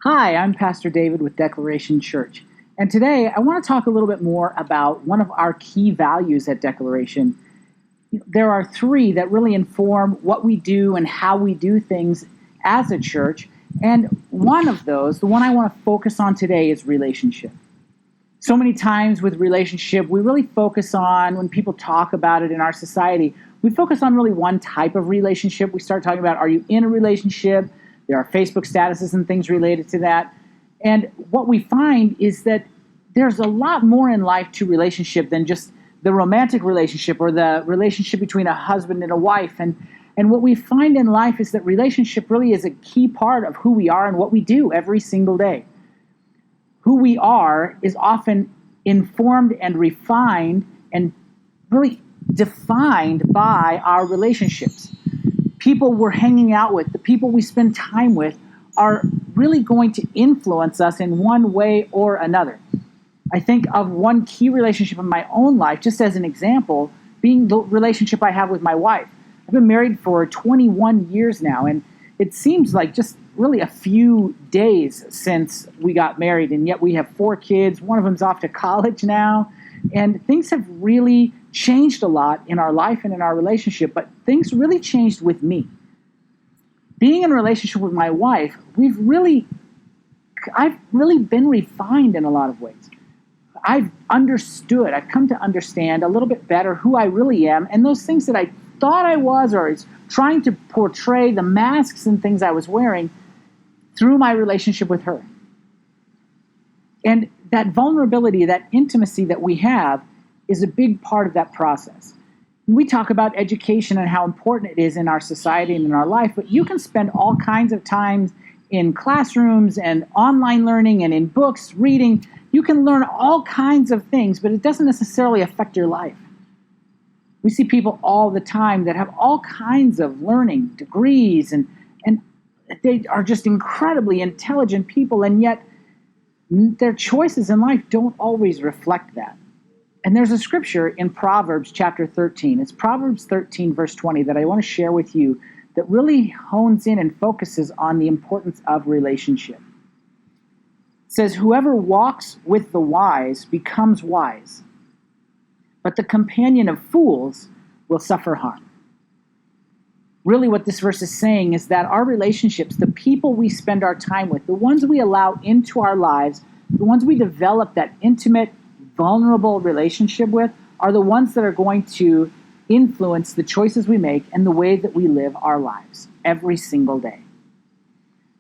Hi, I'm Pastor David with Declaration Church. And today I want to talk a little bit more about one of our key values at Declaration. There are three that really inform what we do and how we do things as a church. And one of those, the one I want to focus on today, is relationship. So many times with relationship, we really focus on, when people talk about it in our society, we focus on really one type of relationship. We start talking about, are you in a relationship? There are Facebook statuses and things related to that. And what we find is that there's a lot more in life to relationship than just the romantic relationship or the relationship between a husband and a wife. And what we find in life is that relationship really is a key part of who we are and what we do every single day. Who we are is often informed and refined and really defined by our relationships. People we're hanging out with, the people we spend time with, are really going to influence us in one way or another. I think of one key relationship in my own life, just as an example, being the relationship I have with my wife. I've been married for 21 years now, and it seems like just really a few days since we got married, and yet we have 4 kids. One of them's off to college now, and things have really changed a lot in our life and in our relationship, but things really changed with me. Being in a relationship with my wife, I've really been refined in a lot of ways. I've come to understand a little bit better who I really am, and those things that I thought I was, or is trying to portray, the masks and things I was wearing, through my relationship with her. And that vulnerability, that intimacy that we have, is a big part of that process. We talk about education and how important it is in our society and in our life, but you can spend all kinds of time in classrooms and online learning and in books, reading. You can learn all kinds of things, but it doesn't necessarily affect your life. We see people all the time that have all kinds of learning degrees, and they are just incredibly intelligent people, and yet their choices in life don't always reflect that. And there's a scripture in Proverbs chapter 13. It's Proverbs 13, verse 20, that I want to share with you that really hones in and focuses on the importance of relationship. It says, "Whoever walks with the wise becomes wise, but the companion of fools will suffer harm." Really what this verse is saying is that our relationships, the people we spend our time with, the ones we allow into our lives, the ones we develop that intimate, vulnerable relationship with, are the ones that are going to influence the choices we make and the way that we live our lives every single day.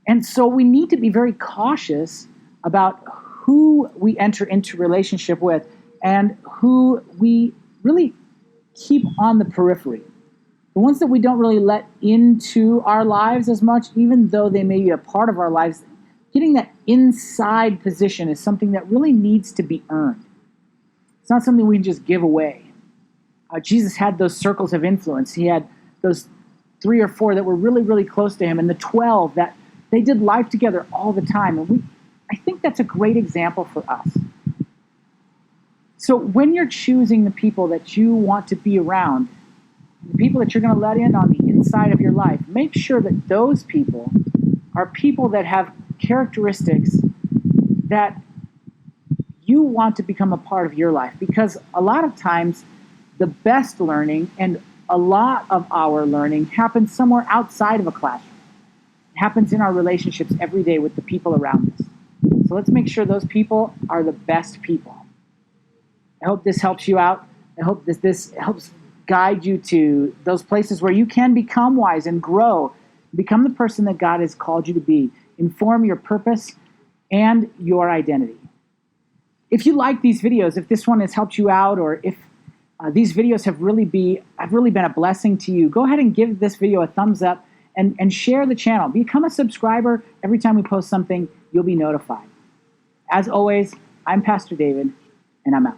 And so we need to be very cautious about who we enter into relationship with and who we really keep on the periphery. The ones that we don't really let into our lives as much, even though they may be a part of our lives, getting that inside position is something that really needs to be earned. It's not something we can just give away. Jesus had those circles of influence. He had those 3 or 4 that were really, really close to him, and the 12 that they did life together all the time. And I think that's a great example for us. So when you're choosing the people that you want to be around, the people that you're going to let in on the inside of your life, make sure that those people are people that have characteristics that you want to become a part of your life. Because a lot of times, the best learning and a lot of our learning happens somewhere outside of a classroom. It happens in our relationships every day with the people around us. So let's make sure those people are the best people. I hope this helps you out. I hope this helps guide you to those places where you can become wise and grow, become the person that God has called you to be, inform your purpose and your identity. If you like these videos, if this one has helped you out, or if these videos have really been a blessing to you, go ahead and give this video a thumbs up and share the channel. Become a subscriber. Every time we post something, you'll be notified. As always, I'm Pastor David, and I'm out.